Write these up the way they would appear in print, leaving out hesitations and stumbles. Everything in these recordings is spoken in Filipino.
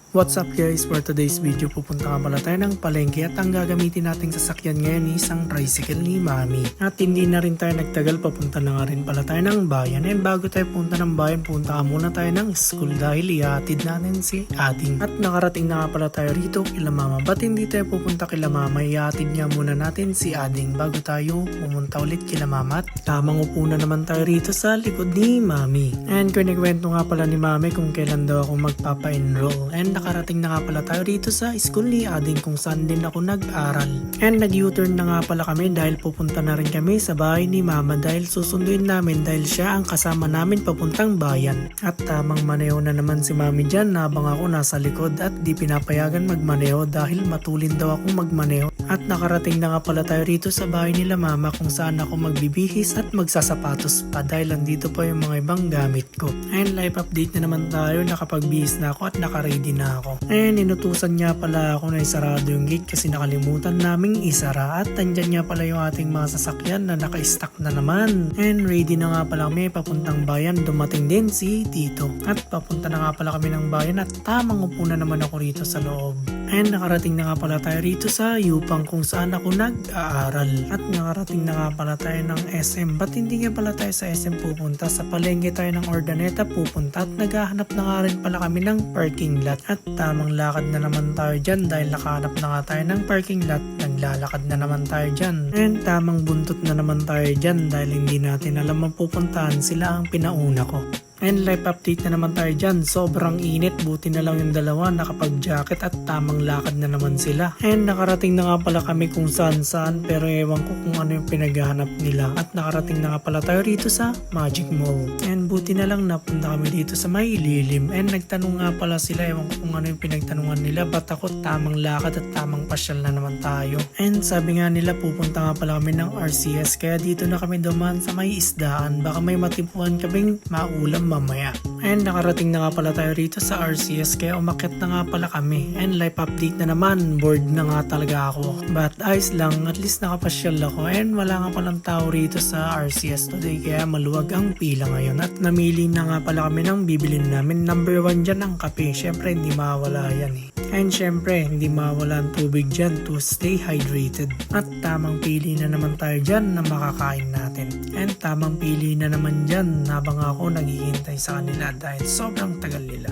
What's up guys, for today's video pupunta nga pala tayo ng palengke at ang gagamitin nating sasakyan ngayon is isang tricycle ni Mami. At hindi na rin tayo nagtagal, papunta na nga rin pala tayo ng bayan. And bago tayo punta ng bayan, punta ka muna tayo ng school dahil ihatid natin si Ading. At nakarating na nga pala tayo rito kila Mama. Ba't hindi tayo pupunta kila Mama? Ihatid nga muna natin si Ading bago tayo pumunta ulit kila Mama. At tamang upo na naman tayo rito sa likod ni Mami. And kinikwento nga pala ni Mami kung kailan daw ako magpapa-enroll. And nakarating na nga pala tayo dito sa school ni Ading kung saan din ako nag-aral. And nag-U-turn na nga pala kami dahil pupunta na rin kami sa bahay ni Mama dahil susunduin namin dahil siya ang kasama namin papuntang bayan. At tamang maneho na naman si Mami dyan habang ako nasa likod at di pinapayagan magmaneho dahil matulin daw akong magmaneho. At nakarating na nga pala tayo rito sa bahay nila Mama kung saan ako magbibihis at magsasapatos pa dahil andito pa yung mga ibang gamit ko. And live update na naman tayo, nakapagbihis na ako at nakaready na ako. And inutusan nga pala ako na isarado yung gate kasi nakalimutan naming isara at andyan nga pala yung ating mga sasakyan na naka-stack na naman. And ready na nga pala kami papuntang bayan, dumating din si Tito. At papunta na nga pala kami ng bayan at tamang upo na naman ako rito sa loob. And nakarating na nga pala tayo rito sa Yupang kung saan ako nag-aaral. At nakarating na nga pala tayo ng SM. Ba't hindi nga pala tayo sa SM pupunta? Sa palengke tayo ng Ordaneta pupunta at naghahanap na nga rin pala kami ng parking lot. At tamang lakad na naman tayo dyan dahil nakahanap na nga tayo ng parking lot. Naglalakad na naman tayo dyan. And tamang buntot na naman tayo dyan dahil hindi natin alam ang pupuntahan, sila ang pinauna ko. And live update na naman tayo dyan. Sobrang init, buti na lang yung dalawa nakapag-jacket at tamang lakad na naman sila. And nakarating na nga pala kami kung saan pero ewan ko kung ano yung pinaghahanap nila. At nakarating na nga pala tayo rito sa Magic Mall. And buti na lang napunta kami dito sa may lilim. And nagtanong nga pala sila, ewan ko kung ano yung pinagtanungan nila. Ba't ako tamang lakad at tamang pasyal na naman tayo. And sabi nga nila pupunta nga pala kami ng RCS kaya dito na kami dumaan sa may isdaan. Baka may matipuan kaming maulam mamaya. And nakarating na nga pala tayo rito sa RCS kaya umakyat na nga pala kami. And live update na naman, bored na nga talaga ako. But ayos lang, at least nakapasyal ako. And wala nga palang tao rito sa RCS today kaya maluwag ang pila ngayon. At namili na nga pala kami ng bibilin namin. Number 1 dyan ang kape. Syempre hindi mawala yan eh. And syempre, hindi mawala ang tubig dyan to stay hydrated. At tamang pili na naman tayo dyan na makakain natin. And tamang pili na naman dyan habang ako naghihintay sa kanila dahil sobrang tagal nila.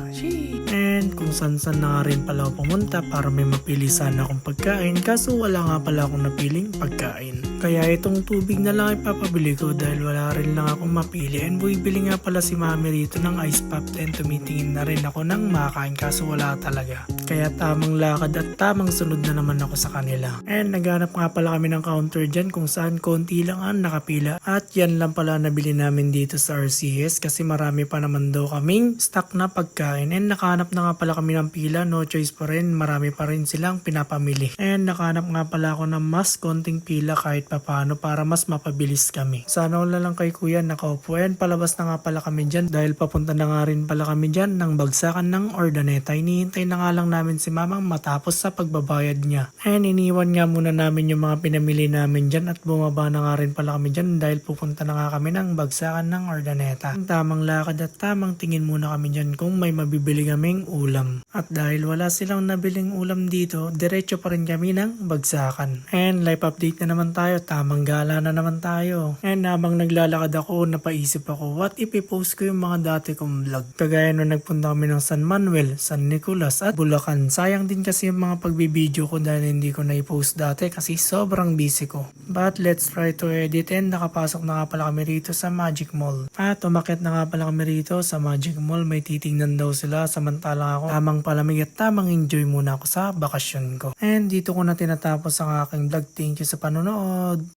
And kung saan na nga rin pala ako pumunta para may mapili sana akong pagkain kaso wala nga pala akong napiling pagkain. Kaya itong tubig na lang ipapabili ko dahil wala rin lang akong mapili. And bumibili nga pala si Mami rito ng ice pop and tumitingin na rin ako ng makain kaso wala talaga. Kaya tamang lakad at tamang sunod na naman ako sa kanila. And naghanap nga pala kami ng counter dyan kung saan konti lang ang nakapila. At yan lang pala nabili namin dito sa RCS kasi marami pa naman daw kaming stock na pagkain. And nakahanap na nga pala kami ng pila, no choice pa rin, marami pa rin silang pinapamili. And nakahanap nga pala ako ng mas konting pila kahit papano para mas mapabilis kami. Sana wala lang kay kuya nakaupo. And palabas na nga pala kami dyan dahil papunta na nga rin pala kami dyan ng bagsakan ng Ordaneta. Hinihintay na nga lang namin si Mamang matapos sa pagbabayad niya. And iniwan nga muna namin yung mga pinamili namin dyan at bumaba na nga rin pala kami dyan dahil pupunta na nga kami ng bagsakan ng Ordaneta. Tamang lakad at tamang tingin muna kami dyan kung may mabibili kaming ulam. At dahil wala silang nabiling ulam dito, diretso pa rin kami ng bagsakan. And live update na naman tayo, tamang gala na naman tayo. And habang naglalakad ako, napaisip ako, what if i-post ko yung mga dati kong vlog? Kagaya nung nagpunta kami ng San Manuel, San Nicolas at Bulacan. Sayang din kasi yung mga pagbibideo ko dahil hindi ko na-i-post dati kasi sobrang busy ko. But let's try to edit and nakapasok na nga pala kami rito sa Magic Mall. At umakyat na nga pala kami rito sa Magic Mall, may titingnan daw sila samantalang ako tamang palamig at tamang enjoy muna ako sa bakasyon ko. And dito ko na tinatapos ang aking vlog. Thank you sa panonood.